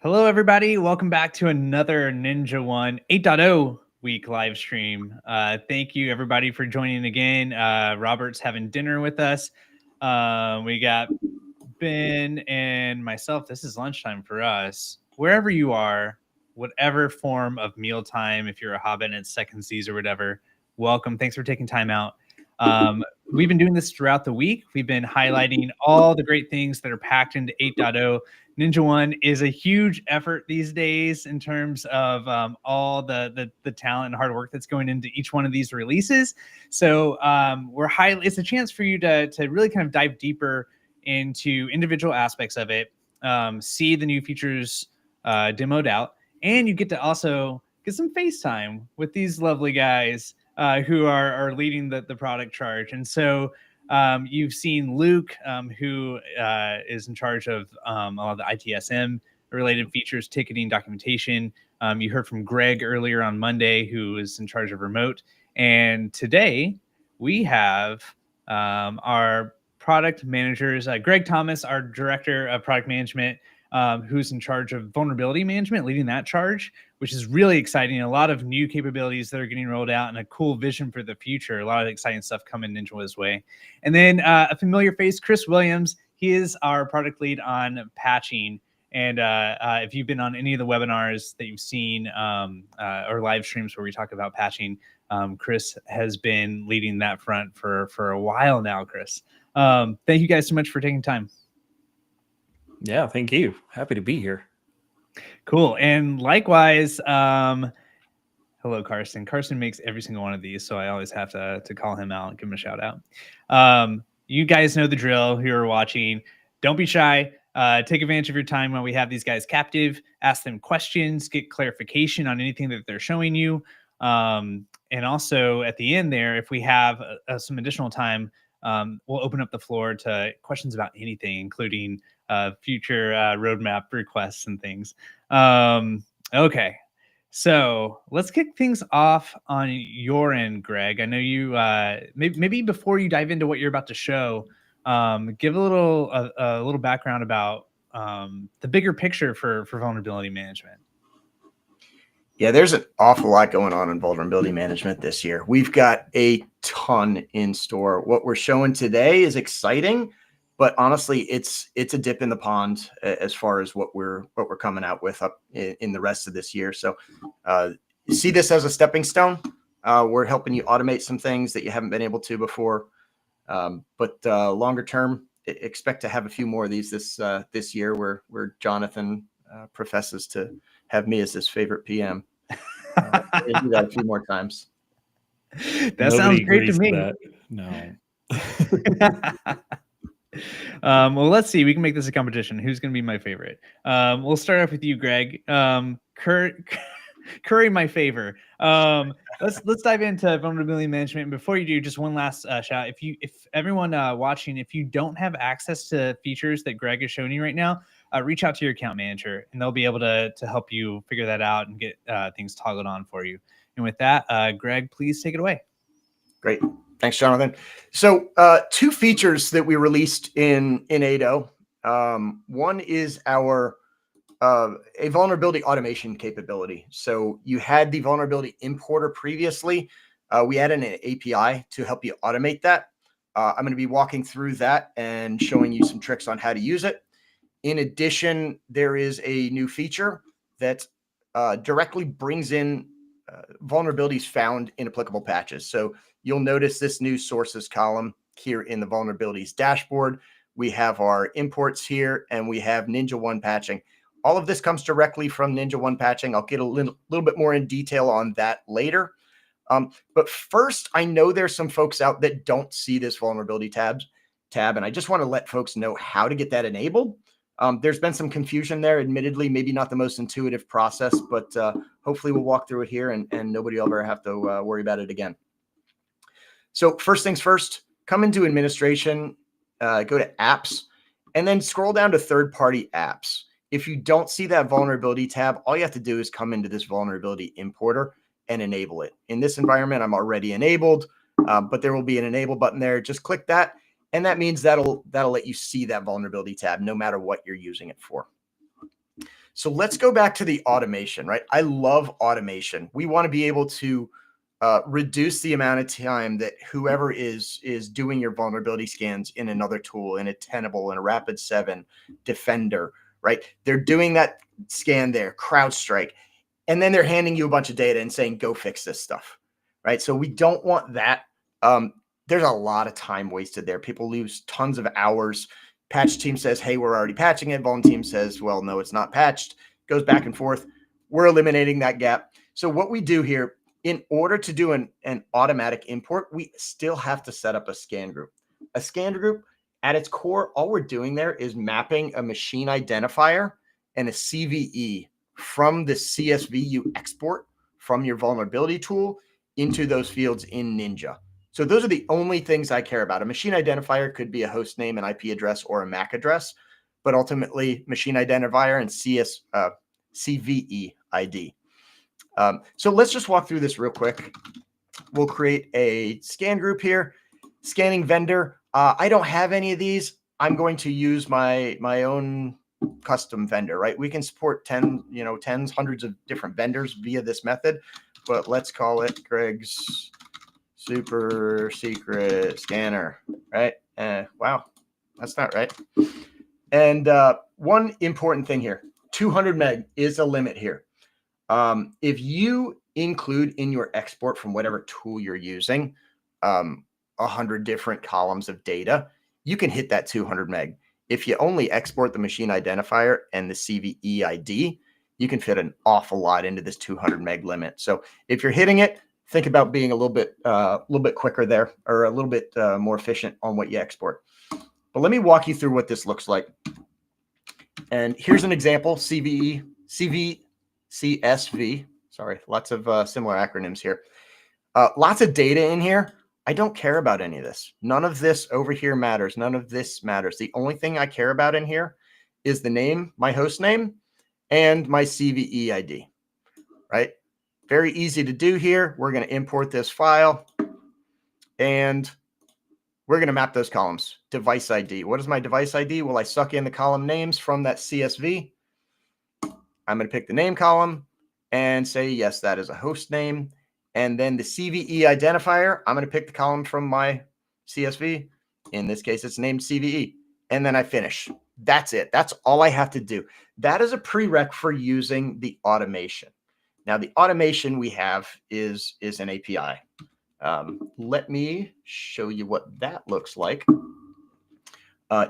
Hello, everybody. Welcome back to another NinjaOne 8.0 week live stream. Thank you, everybody, for joining again. Robert's having dinner with us. We got Ben and myself. This is lunchtime for us. Wherever you are, whatever form of mealtime, if you're a hobbit and it's second seas or whatever, welcome. Thanks for taking time out. We've been doing this throughout the week. We've been highlighting all the great things that are packed into 8.0. NinjaOne is a huge effort these days in terms of all the talent and hard work that's going into each one of these releases. So it's a chance for you to really kind of dive deeper into individual aspects of it, see the new features demoed out, and you get to also get some FaceTime with these lovely guys who are leading the product charge. And so you've seen Luke, who is in charge of a lot of the ITSM related features, ticketing, documentation. You heard from Greg earlier on Monday, who is in charge of remote. And today we have our product managers, Greg Thomas, our director of product management, who's in charge of vulnerability management, leading that charge, which is really exciting. A lot of new capabilities that are getting rolled out and a cool vision for the future. A lot of exciting stuff coming NinjaOne's way. And then a familiar face, Chris Williams. He is our product lead on patching. And if you've been on any of the webinars that you've seen or live streams where we talk about patching, Chris has been leading that front for a while now, Chris. Thank you guys so much for taking time. Yeah, thank you. Happy to be here. Cool. And likewise, hello, Carson. Carson makes every single one of these, so I always have to call him out and give him a shout out. You guys know the drill who are watching. Don't be shy. Take advantage of your time when we have these guys captive. Ask them questions, get clarification on anything that they're showing you. And also at the end there, if we have some additional time, we'll open up the floor to questions about anything, including future roadmap requests and things. Okay, so let's kick things off on your end, Greg. I know you maybe before you dive into what you're about to show, give a little background about the bigger picture for vulnerability management. Yeah, there's an awful lot going on in vulnerability management this year. We've got a ton in store. What we're showing today is exciting, but honestly, it's a dip in the pond as far as what we're coming out with up in the rest of this year. So see this as a stepping stone. We're helping you automate some things that you haven't been able to before. But longer term, expect to have a few more of these this year where Jonathan professes to have me as his favorite PM. Do that a few more times. That sounds great to me. No. Well, let's see. We can make this a competition. Who's going to be my favorite? We'll start off with you, Greg. Curry my favor. Let's dive into vulnerability management. And before you do, just one last shout. If everyone watching, if you don't have access to features that Greg is showing you right now, reach out to your account manager, and they'll be able to help you figure that out and get things toggled on for you. And with that, Greg, please take it away. Great. Thanks, Jonathan. So two features that we released in 8.0. One is our a vulnerability automation capability. So you had the vulnerability importer previously. We added an API to help you automate that. I'm going to be walking through that and showing you some tricks on how to use it. In addition, there is a new feature that directly brings in vulnerabilities found in applicable patches. So you'll notice this new sources column here in the vulnerabilities dashboard. We have our imports here, and we have NinjaOne patching. All of this comes directly from NinjaOne patching. I'll get a little bit more in detail on that later. But first, I know there's some folks out that don't see this vulnerability tab, and I just want to let folks know how to get that enabled. There's been some confusion there, admittedly, maybe not the most intuitive process, but hopefully we'll walk through it here and nobody will ever have to worry about it again. So first things first, come into administration, go to apps, and then scroll down to third-party apps. If you don't see that vulnerability tab, all you have to do is come into this vulnerability importer and enable it. In this environment, I'm already enabled, but there will be an enable button there. Just click that, and that means that'll let you see that vulnerability tab no matter what you're using it for. So let's go back to the automation, right? I love automation. We want to be able to reduce the amount of time that whoever is doing your vulnerability scans in another tool, in a Tenable, in a Rapid7, Defender, right? They're doing that scan there, CrowdStrike, and then they're handing you a bunch of data and saying, go fix this stuff, right? So we don't want that. There's a lot of time wasted there. People lose tons of hours. Patch team says, hey, we're already patching it. Vuln team says, well, no, it's not patched. Goes back and forth. We're eliminating that gap. So what we do here, in order to do an automatic import, we still have to set up a scan group. A scan group, at its core, all we're doing there is mapping a machine identifier and a CVE from the CSV you export from your vulnerability tool into those fields in Ninja. So those are the only things I care about. A machine identifier could be a host name, an IP address, or a MAC address, but ultimately machine identifier and CVE ID. So let's just walk through this real quick. We'll create a scan group here. Scanning vendor. I don't have any of these. I'm going to use my own custom vendor, right? We can support tens, hundreds of different vendors via this method, but let's call it Greg's super secret scanner, right? Wow, that's not right. And one important thing here, 200 meg is a limit here. If you include in your export from whatever tool you're using 100 different columns of data, you can hit that 200 meg. If you only export the machine identifier and the CVE ID, you can fit an awful lot into this 200 meg limit. So if you're hitting it, think about being a little bit quicker there, or a little bit more efficient on what you export. But let me walk you through what this looks like. And here's an example: CSV. Sorry, lots of similar acronyms here. Lots of data in here. I don't care about any of this. None of this over here matters. None of this matters. The only thing I care about in here is the name, my host name, and my CVE ID, right? Very easy to do here. We're going to import this file, and we're going to map those columns. Device ID. What is my device ID? Well, I suck in the column names from that CSV. I'm going to pick the name column and say, yes, that is a host name. And then the CVE identifier, I'm going to pick the column from my CSV. In this case, it's named CVE. And then I finish. That's it. That's all I have to do. That is a prereq for using the automation. Now, the automation we have is an API. Let me show you what that looks like.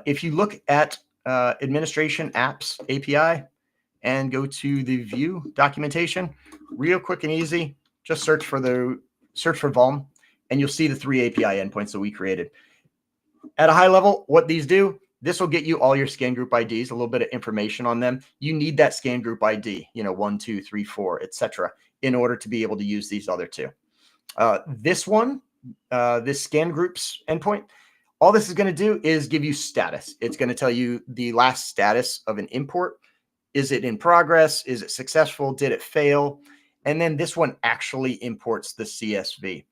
If you look at administration apps API and go to the view documentation, real quick and easy, just search for Vuln, and you'll see the 3 API endpoints that we created. At a high level, what these do, this will get you all your scan group IDs, a little bit of information on them. You need that scan group ID, 1, 2, 3, 4, etc., in order to be able to use these other two. This one, this scan groups endpoint, all this is going to do is give you status. It's going to tell you the last status of an import. Is it in progress? Is it successful? Did it fail? And then this one actually imports the CSV.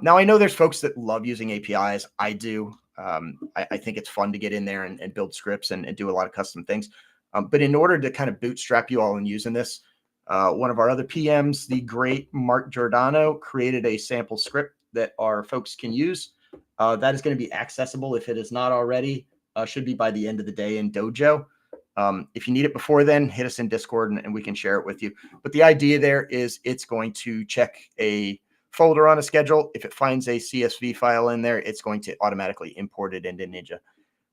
Now, I know there's folks that love using APIs. I do. I think it's fun to get in there and build scripts and do a lot of custom things. But in order to kind of bootstrap you all in using this, one of our other PMs, the great Mark Giordano, created a sample script that our folks can use. That is going to be accessible if it is not already. Should be by the end of the day in Dojo. If you need it before then, hit us in Discord and we can share it with you. But the idea there is it's going to check a folder on a schedule. If it finds a CSV file in there, it's going to automatically import it into Ninja.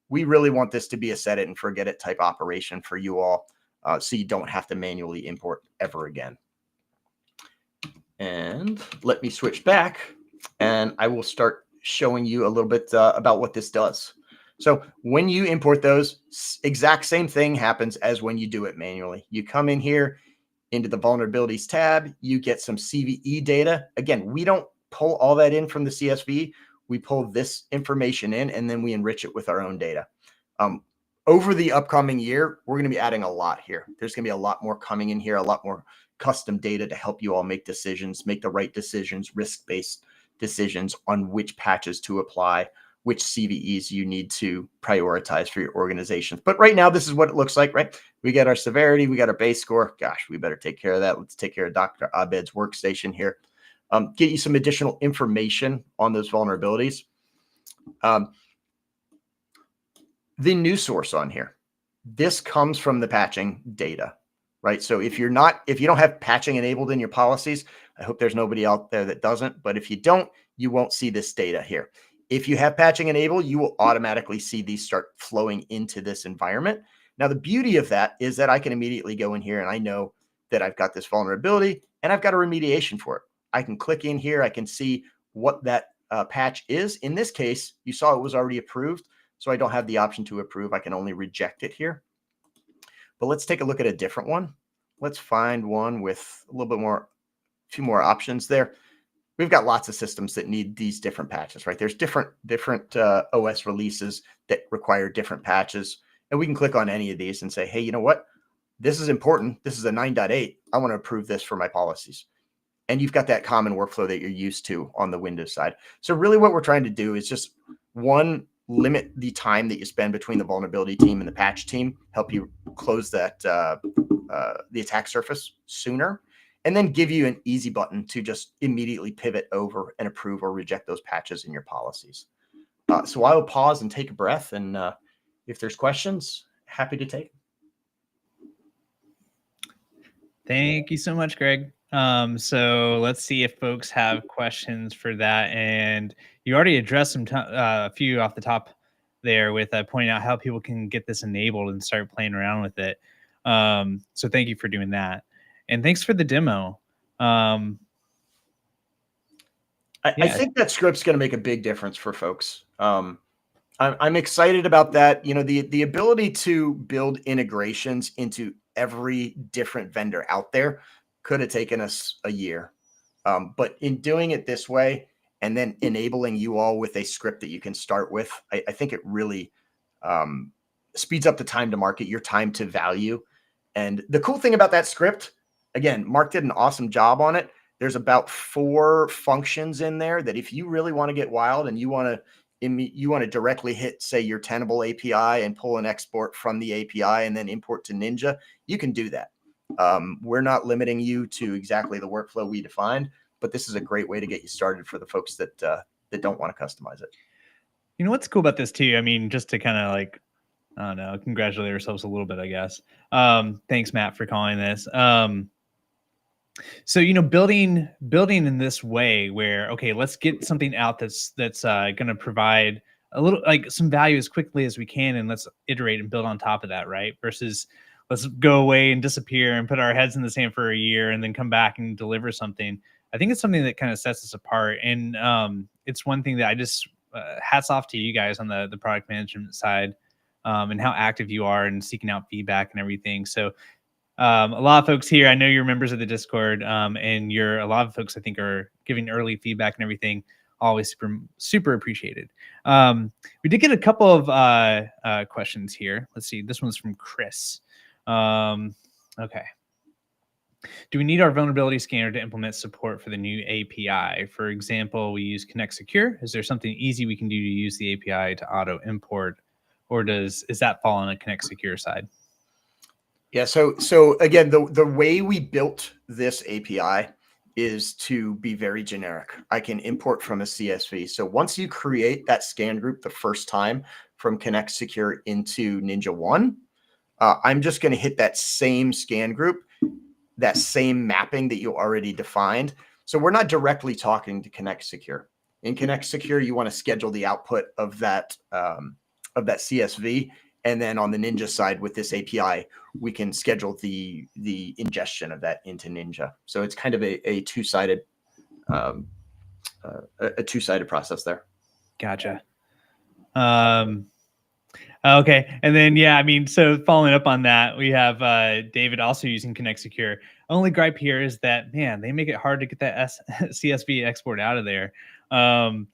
We really want this to be a set it and forget it type operation for you all, so you don't have to manually import ever again. And let me switch back and I will start showing you a little bit about what this does. So when you import those, exact same thing happens as when you do it manually. You come in here into the vulnerabilities tab, you get some CVE data. Again, we don't pull all that in from the CSV. We pull this information in and then we enrich it with our own data. Over the upcoming year, we're going to be adding a lot here. There's going to be a lot more coming in here, a lot more custom data to help you all make decisions, make the right decisions, risk-based decisions on which patches to apply, which CVEs you need to prioritize for your organizations. But right now, this is what it looks like, right? We got our severity, we got our base score. Gosh, we better take care of that. Let's take care of Dr. Abed's workstation here. Get you some additional information on those vulnerabilities. The new source on here, this comes from the patching data, right? So if you don't have patching enabled in your policies, I hope there's nobody out there that doesn't, but if you don't, you won't see this data here. If you have patching enabled, you will automatically see these start flowing into this environment. Now, the beauty of that is that I can immediately go in here and I know that I've got this vulnerability and I've got a remediation for it. I can click in here. I can see what that patch is. In this case, you saw it was already approved, so I don't have the option to approve. I can only reject it here. But let's take a look at a different one. Let's find one with a little bit more, a few more options there. We've got lots of systems that need these different patches, right? There's different OS releases that require different patches. And we can click on any of these and say, hey, you know what? This is important. This is a 9.8. I want to approve this for my policies. And you've got that common workflow that you're used to on the Windows side. So really what we're trying to do is just, one, limit the time that you spend between the vulnerability team and the patch team, help you close that the attack surface sooner, and then give you an easy button to just immediately pivot over and approve or reject those patches in your policies. So I will pause and take a breath, and if there's questions, happy to take them. Thank you so much, Greg. So let's see if folks have questions for that. And you already addressed a few off the top there with pointing out how people can get this enabled and start playing around with it. So thank you for doing that. And thanks for the demo. I think that script's going to make a big difference for folks. I'm excited about that. You know, the ability to build integrations into every different vendor out there could have taken us a year. But in doing it this way and then enabling you all with a script that you can start with, I think it really speeds up the time to market, your time to value. And the cool thing about that script, again, Mark did an awesome job on it. There's about 4 functions in there that if you really want to get wild and you want to directly hit, say, your Tenable API and pull an export from the API and then import to Ninja, you can do that. We're not limiting you to exactly the workflow we defined, but this is a great way to get you started for the folks that don't want to customize it. You know what's cool about this too? I mean, just to kind of like, I don't know, congratulate ourselves a little bit, I guess. Thanks, Matt, for calling this. So, you know, building in this way where, okay, let's get something out that's going to provide a little, like, some value as quickly as we can, and let's iterate and build on top of that, right? Versus let's go away and disappear and put our heads in the sand for a year and then come back and deliver something. I think it's something that kind of sets us apart. And it's one thing that I just hats off to you guys on the product management side, and how active you are in seeking out feedback and everything. So a lot of folks here, I know you're members of the Discord, and a lot of folks I think are giving early feedback and everything. Always super appreciated. We did get a couple of questions here. Let's see. This one's from Chris. Okay. Do we need our vulnerability scanner to implement support for the new API? For example, we use Connect Secure. Is there something easy we can do to use the API to auto import, or is that fall on a Connect Secure side? Yeah. So again, the way we built this API is to be very generic. I can import from a CSV. So once you create that scan group the first time from Connect Secure into NinjaOne, I'm just going to hit that same scan group, that same mapping that you already defined. So we're not directly talking to Connect Secure. In Connect Secure, you want to schedule the output of that CSV. And then on the Ninja side with this API, we can schedule the ingestion of that into Ninja. So it's kind of a two-sided process there. Gotcha. Okay. And then, yeah, I mean, so following up on that, we have David also using Connect Secure. Only gripe here is that, man, they make it hard to get that CSV export out of there. You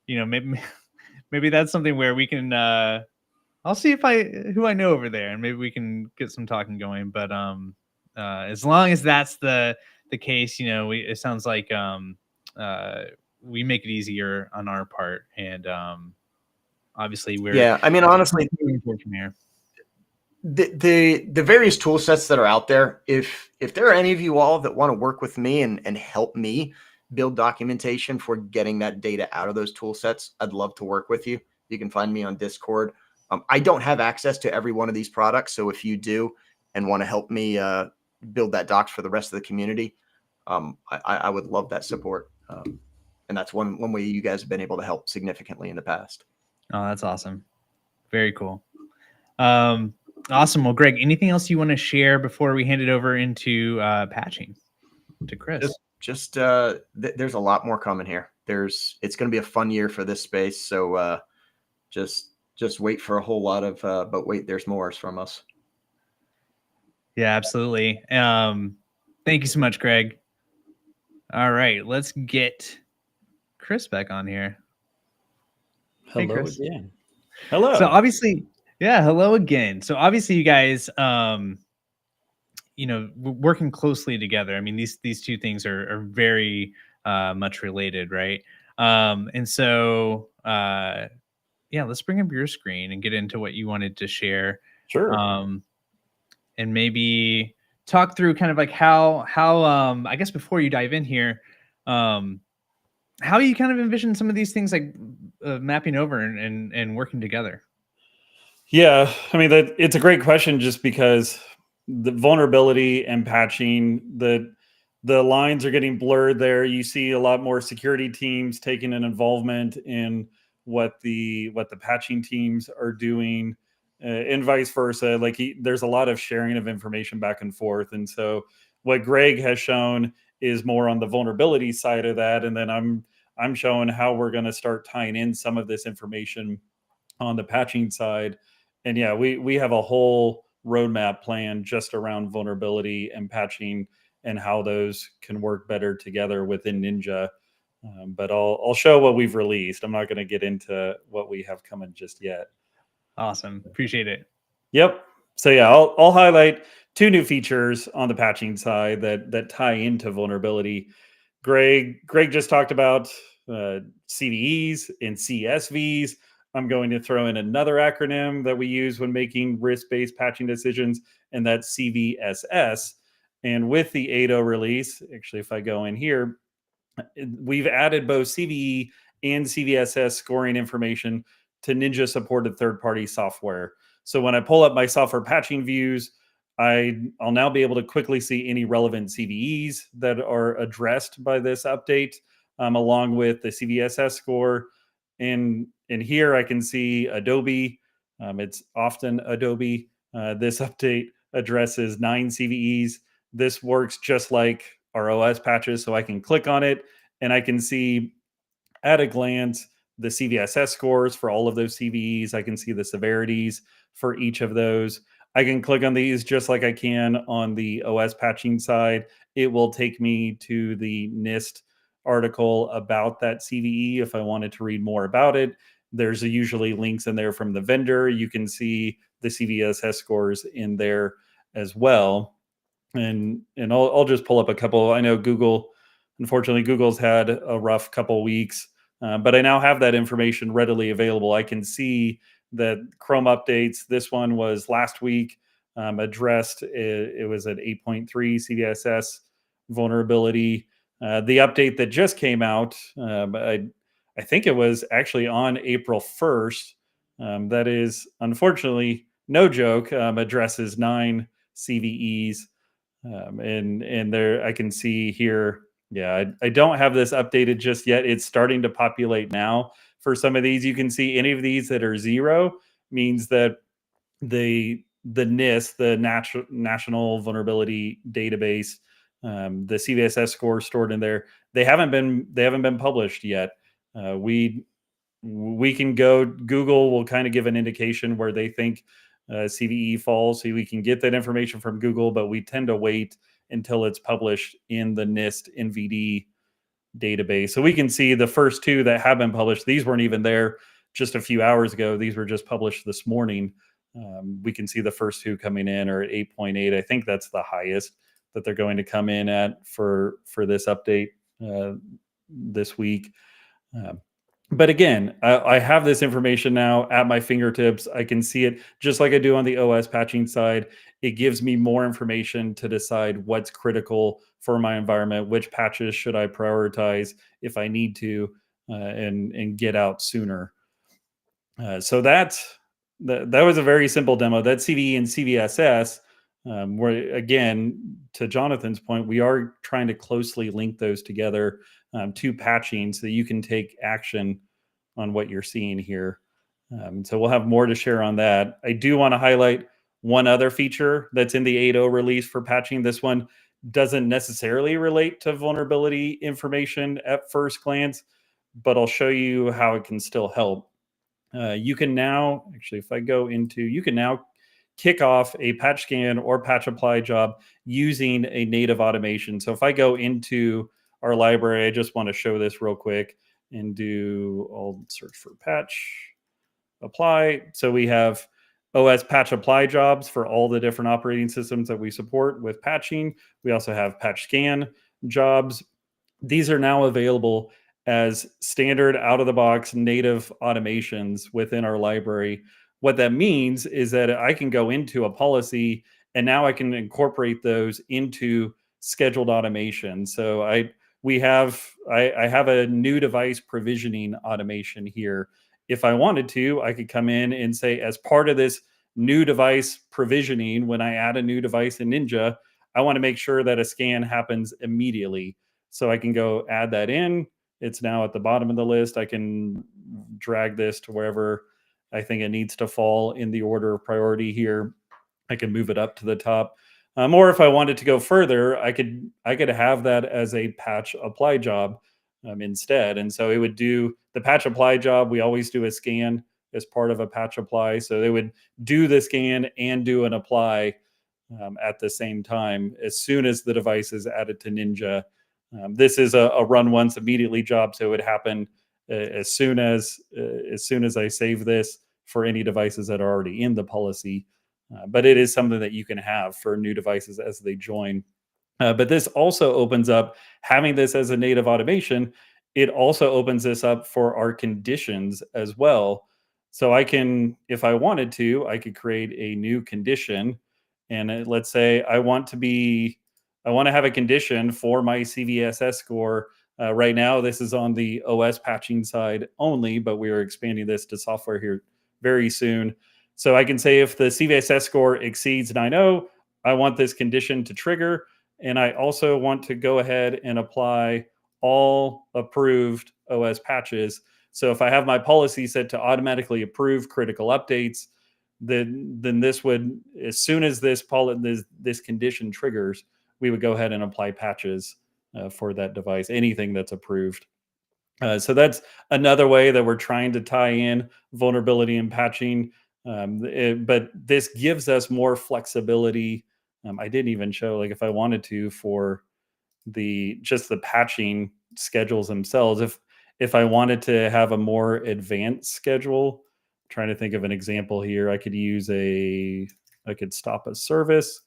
know, maybe that's something where we can, I'll see who I know over there, and maybe we can get some talking going. But as long as that's the case, you know, it sounds like we make it easier on our part, and obviously we're Yeah, I mean, honestly, moving forward from here. the various tool sets that are out there, if there are any of you all that want to work with me and help me build documentation for getting that data out of those tool sets, I'd love to work with you. You can find me on Discord. I don't have access to every one of these products, so if you do and want to help me build that docs for the rest of the community, I would love that support. And that's one way you guys have been able to help significantly in the past. Oh, that's awesome. Very cool. Awesome. Well, Greg, anything else you want to share before we hand it over into patching to Chris? There's a lot more coming here. It's going to be a fun year for this space. So just wait for a whole lot of, but wait, there's more from us. Yeah, absolutely. Thank you so much, Greg. All right, let's get Chris back on here. Hello Hey, Chris. again. Hello. So obviously, yeah, hello again. So obviously you guys, working closely together. I mean, these two things are very much related, right? And so, yeah, let's bring up your screen and get into what you wanted to share. Sure. And maybe talk through kind of like how I guess before you dive in here, how you kind of envision some of these things like mapping over and working together. Yeah, I mean, it's a great question just because the vulnerability and patching, the lines are getting blurred there. You see a lot more security teams taking an involvement in what the patching teams are doing, and vice versa. Like there's a lot of sharing of information back and forth. And so what Greg has shown is more on the vulnerability side of that, and then I'm showing how we're going to start tying in some of this information on the patching side. And yeah, we have a whole roadmap plan just around vulnerability and patching and how those can work better together within Ninja. But I'll show what we've released. I'm not going to get into what we have coming just yet. Awesome. Appreciate it. Yep. So yeah, I'll highlight two new features on the patching side that tie into vulnerability. Greg just talked about CVEs and CSVs. I'm going to throw in another acronym that we use when making risk-based patching decisions, and that's CVSS. And with the 8.0 release, actually, if I go in here, we've added both CVE and CVSS scoring information to Ninja-supported third-party software. So when I pull up my software patching views, I'll now be able to quickly see any relevant CVEs that are addressed by this update, along with the CVSS score. And here I can see Adobe. It's often Adobe. This update addresses 9 CVEs. This works just like our OS patches. So I can click on it and I can see at a glance the CVSS scores for all of those CVEs. I can see the severities for each of those. I can click on these just like I can on the OS patching side. It will take me to the NIST article about that CVE if I wanted to read more about it. There's usually links in there from the vendor. You can see the CVSS scores in there as well. And I'll just pull up a couple. I know unfortunately, Google's had a rough couple weeks, but I now have that information readily available. I can see that Chrome updates, this one was last week, addressed. It was at 8.3 CVSS vulnerability. The update that just came out, I think it was actually on April 1st. That is, unfortunately, no joke, addresses 9 CVEs. And there I can see here, yeah, I don't have this updated just yet. It's starting to populate now. For some of these, you can see any of these that are 0 means that the NIST, the National Vulnerability Database, the CVSS score stored in there, they haven't been published yet. We can go, Google will kind of give an indication where they think CVE falls, so we can get that information from Google, but we tend to wait until it's published in the NIST NVD database. So we can see the first 2 that have been published. These weren't even there just a few hours ago. These were just published this morning. We can see the first 2 coming in are at 8.8. I think that's the highest that they're going to come in at for this update this week. But again, I have this information now at my fingertips. I can see it just like I do on the OS patching side. It gives me more information to decide what's critical for my environment, which patches should I prioritize if I need to, and get out sooner. So that was a very simple demo. That CVE and CVSS, where again, to Jonathan's point, we are trying to closely link those together to patching so that you can take action on what you're seeing here. So we'll have more to share on that. I do want to highlight one other feature that's in the 8.0 release for patching. This one doesn't necessarily relate to vulnerability information at first glance, but I'll show you how it can still help. You can now, actually, if I go into, you can now kick off a patch scan or patch apply job using a native automation. So if I go into our library, I just want to show this real quick and I'll search for patch apply. So we have OS patch apply jobs for all the different operating systems that we support with patching. We also have patch scan jobs. These are now available as standard out of the box native automations within our library. What that means is that I can go into a policy and now I can incorporate those into scheduled automation. So I have a new device provisioning automation here. If I wanted to, I could come in and say, as part of this new device provisioning, when I add a new device in Ninja, I want to make sure that a scan happens immediately. So I can go add that in. It's now at the bottom of the list. I can drag this to wherever I think it needs to fall in the order of priority here. I can move it up to the top. Or if I wanted to go further, I could have that as a patch apply job instead. And so it would do the patch apply job. We always do a scan as part of a patch apply. So they would do the scan and do an apply at the same time as soon as the device is added to Ninja. This is a run once immediately job, so it would happen as soon as I save this for any devices that are already in the policy. But it is something that you can have for new devices as they join. But this also opens up, having this as a native automation, it also opens this up for our conditions as well. So I can, if I wanted to, I could create a new condition. And let's say I want to have a condition for my CVSS score. Right now, this is on the OS patching side only, but we are expanding this to software here very soon. So I can say if the CVSS score exceeds 9.0, I want this condition to trigger. And I also want to go ahead and apply all approved OS patches. So if I have my policy set to automatically approve critical updates, then this would, as soon as this condition triggers, we would go ahead and apply patches for that device, anything that's approved. So that's another way that we're trying to tie in vulnerability and patching. But this gives us more flexibility. I didn't even show, like, if I wanted to, for just the patching schedules themselves. If I wanted to have a more advanced schedule, I'm trying to think of an example here. I could stop a service.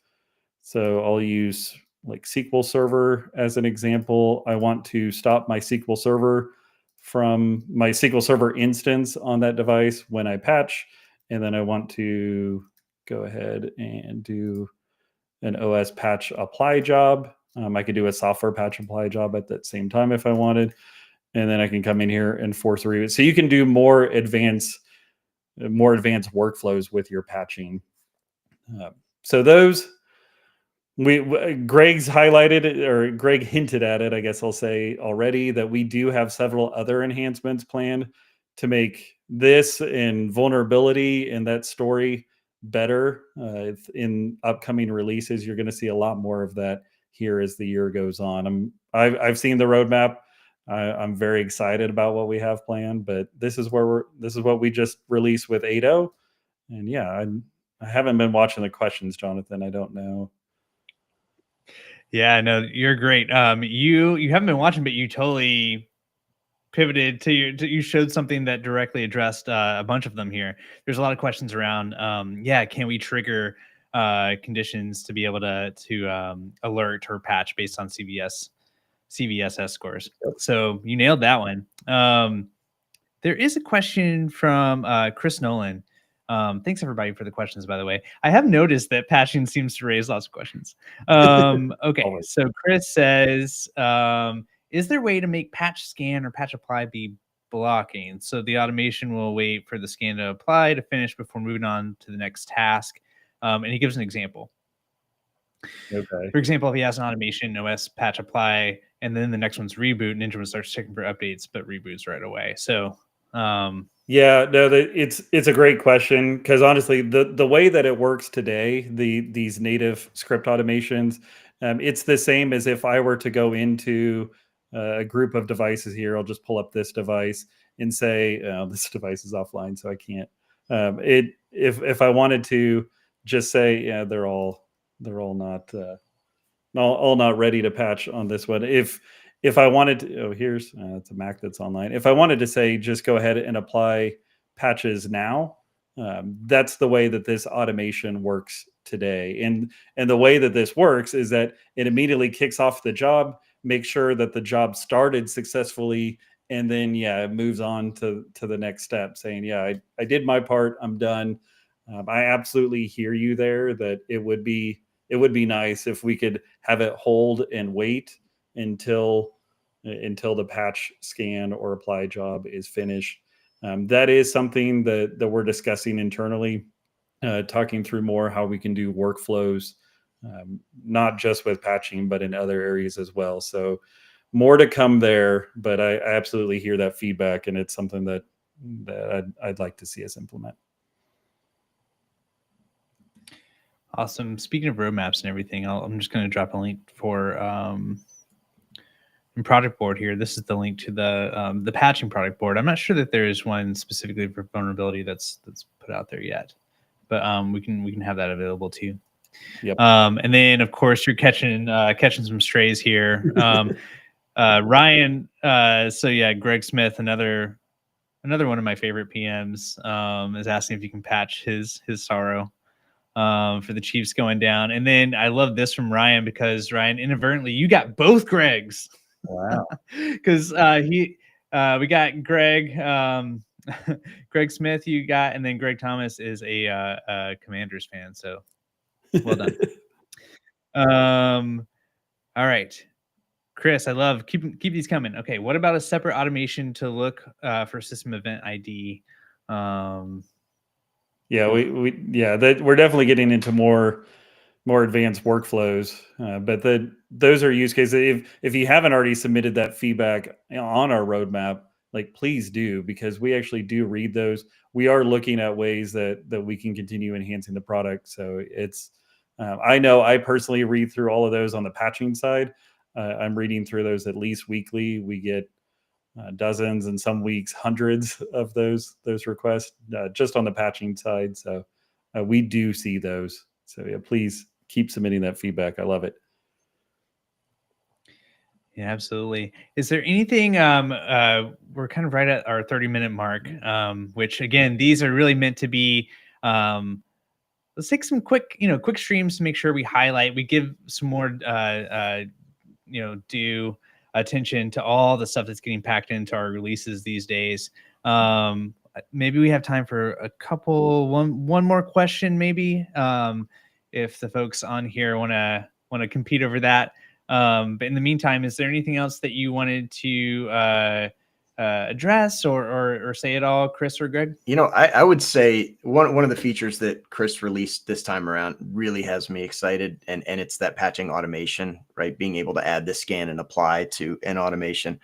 So I'll use like SQL Server as an example. I want to stop my SQL Server from my SQL Server instance on that device when I patch. And then I want to go ahead and do an OS patch apply job. I could do a software patch apply job at that same time if I wanted. And then I can come in here and force a reboot. So you can do more advanced workflows with your patching. So those, Greg's highlighted it, or Greg hinted at it, I guess I'll say already, that we do have several other enhancements planned to make this and vulnerability and that story better. In upcoming releases, you're going to see a lot more of that here as the year goes on. I've seen the roadmap. I'm very excited about what we have planned, but this is what we just released with 8.0. And yeah, I haven't been watching the questions, Jonathan. I don't know. Yeah, no, you're great. You haven't been watching, but you totally pivoted to you showed something that directly addressed a bunch of them here. There's a lot of questions around, can we trigger conditions to be able to alert or patch based on CVSS scores? So you nailed that one. There is a question from Chris Nolan. Thanks everybody for the questions, by the way. I have noticed that patching seems to raise lots of questions. Okay, Always. so Chris says, is there a way to make patch scan or patch apply be blocking? So the automation will wait for the scan to apply to finish before moving on to the next task. And he gives an example. Okay. For example, if he has an automation, OS patch apply, and then the next one's reboot, NinjaOne starts checking for updates, but reboots right away. So yeah, no, it's a great question, because honestly, the way that it works today, these native script automations, it's the same as if I were to go into a group of devices here. I'll just pull up this device and say, this device is offline, so I can't. If I wanted to just say, yeah, they're all not all not ready to patch on this one. If I wanted to, oh, here's it's a Mac that's online. If I wanted to say, just go ahead and apply patches now, that's the way that this automation works today. And the way that this works is that it immediately kicks off the job, make sure that the job started successfully, and then it moves on to the next step, saying, yeah, I did my part, I'm done. I absolutely hear you there, that it would be nice if we could have it hold and wait until the patch scan or apply job is finished. That is something that we're discussing internally, talking through more how we can do workflows, not just with patching, but in other areas as well. So more to come there, but I absolutely hear that feedback, and it's something that I'd like to see us implement. Awesome. Speaking of roadmaps and everything, I'm just going to drop a link for in project board here. This is the link to the patching product board. I'm not sure that there is one specifically for vulnerability that's put out there yet, but we can have that available too. Yep. And then of course you're catching some strays here. Ryan. So yeah, Greg Smith, another one of my favorite PMs, is asking if you can patch his sorrow for the Chiefs going down. And then I love this from Ryan, because Ryan, inadvertently, you got both Gregs. Wow. Because we got Greg, Greg Smith, you got, and then Greg Thomas is a Commanders fan. So well done. All right. Chris, I love keep these coming. Okay, what about a separate automation to look for system event ID? Yeah, we're definitely getting into more advanced workflows, but those are use cases. If you haven't already submitted that feedback on our roadmap, like, please do, because we actually do read those. We are looking at ways that we can continue enhancing the product. So it's I know I personally read through all of those on the patching side. I'm reading through those at least weekly. We get dozens, and some weeks hundreds of those requests just on the patching side. So we do see those. So yeah, please keep submitting that feedback. I love it. Yeah, absolutely. Is there anything, we're kind of right at our 30-minute mark, which again, these are really meant to be, let's take some quick streams to make sure we highlight, we give some more, due attention to all the stuff that's getting packed into our releases these days. Maybe we have time for one more question, maybe, if the folks on here want to compete over that. But in the meantime, is there anything else that you wanted to address or say at all, Chris or Greg? I would say one of the features that Chris released this time around really has me excited, and it's that patching automation, right? Being able to add the scan and apply to an automation.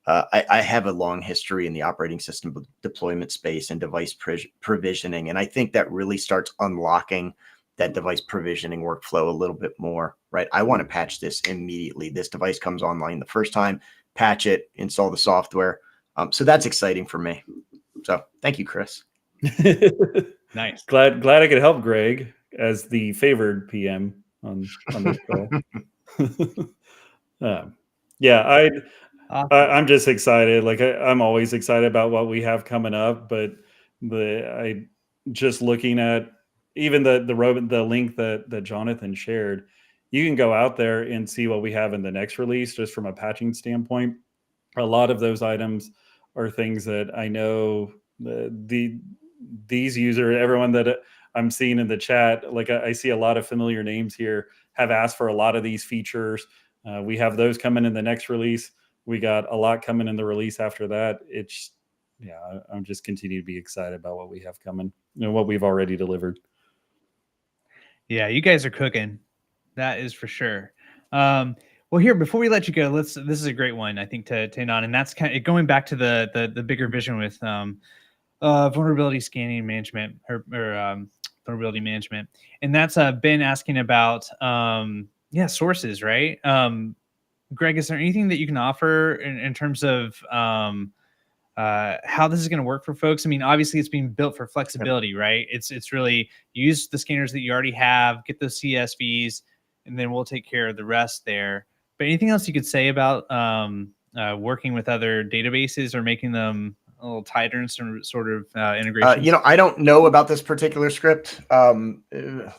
I have a long history in the operating system deployment space and device provisioning, and I think that really starts unlocking that device provisioning workflow a little bit more, right? I want to patch this immediately. This device comes online the first time, patch it, install the software. So that's exciting for me. So thank you, Chris. Nice. Glad I could help Greg as the favored PM on this call. I'm just excited. Like I'm always excited about what we have coming up, but I just looking at even the link that Jonathan shared, you can go out there and see what we have in the next release, just from a patching standpoint. A lot of those items are things that I know these users, everyone that I'm seeing in the chat, like I see a lot of familiar names here, have asked for a lot of these features. We have those coming in the next release. We got a lot coming in the release after that. It's, yeah, I'm just continue to be excited about what we have coming and what we've already delivered. Yeah, you guys are cooking. That is for sure. Well, here, before we let you go, this is a great one, I think, to end on, and that's kind of going back to the bigger vision with vulnerability scanning management or vulnerability management, and that's Ben asking about sources, right? Greg, is there anything that you can offer in terms of how this is going to work for folks? I mean, obviously, it's being built for flexibility, right? It's really use the scanners that you already have, get those CSVs, and then we'll take care of the rest there. But anything else you could say about working with other databases or making them a little tighter in some sort of integration? I don't know about this particular script.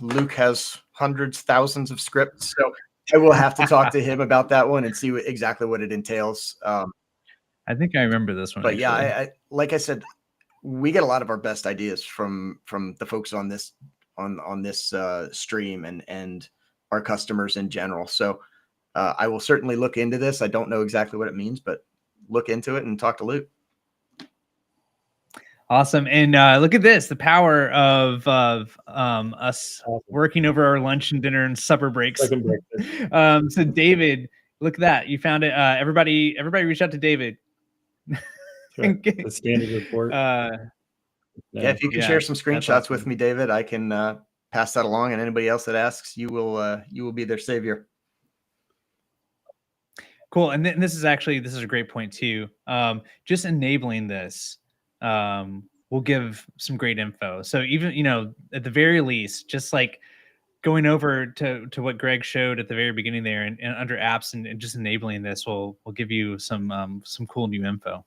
Luke has hundreds, thousands of scripts, so I will have to talk to him about that one and see exactly what it entails. I think I remember this one. But actually, yeah, like I said, we get a lot of our best ideas from the folks on this stream and our customers in general. So I will certainly look into this. I don't know exactly what it means, but look into it and talk to Luke. Awesome. And look at this, the power of us working over our lunch and dinner and supper breaks. So David, look at that. You found it. Everybody reach out to David. Right. The standard report. Yeah, if you can share some screenshots with me, David, I can pass that along, and anybody else that asks, you will be their savior. Cool. And this is a great point too. Just enabling this will give some great info. So even, at the very least, just like going over to what Greg showed at the very beginning there and under apps and just enabling this will give you some cool new info.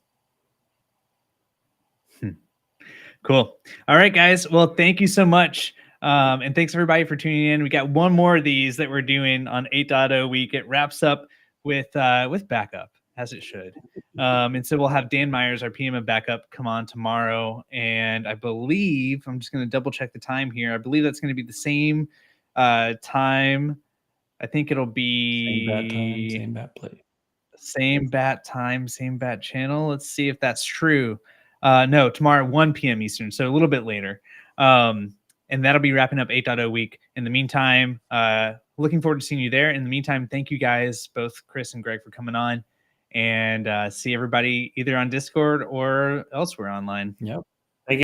Cool. All right, guys. Well, thank you so much. And thanks everybody for tuning in. We got one more of these that we're doing on 8.0 week. It wraps up with backup, as it should. And so we'll have Dan Myers, our PM of backup, come on tomorrow. And I believe, I'm just going to double check the time here. I believe that's going to be the same time. I think it'll be same bat time, same bat play. Same bat time, same bat channel. Let's see if that's true. No, tomorrow, 1 p.m. Eastern, so a little bit later. And that'll be wrapping up 8.0 week. In the meantime, looking forward to seeing you there. In the meantime, thank you guys, both Chris and Greg, for coming on. And see everybody either on Discord or elsewhere online. Yep.